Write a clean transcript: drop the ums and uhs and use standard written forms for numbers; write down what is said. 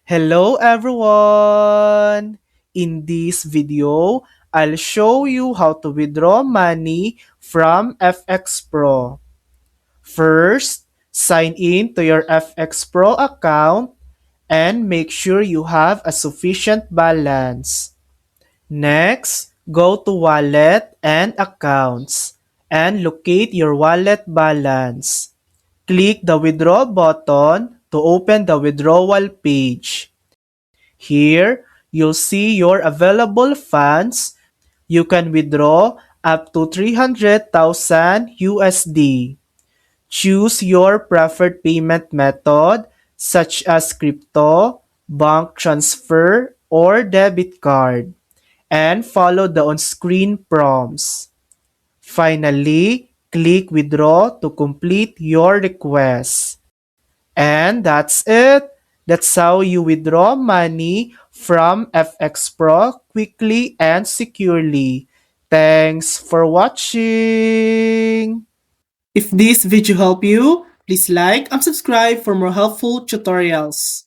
Hello everyone! In this video, I'll show you how to withdraw money from FX Pro. First, sign in to your FX Pro account and make sure you have a sufficient balance. Next, go to Wallet and Accounts and locate your wallet balance. Click the Withdraw button to open the withdrawal page. Here, you'll see your available funds. You can withdraw up to 300,000 USD. Choose your preferred payment method such as crypto, bank transfer, or debit card, and follow the on-screen prompts. Finally, click Withdraw to complete your request. And that's it. That's how you withdraw money from FX Pro quickly and securely. Thanks for watching. If this video helped you, please like and subscribe for more helpful tutorials.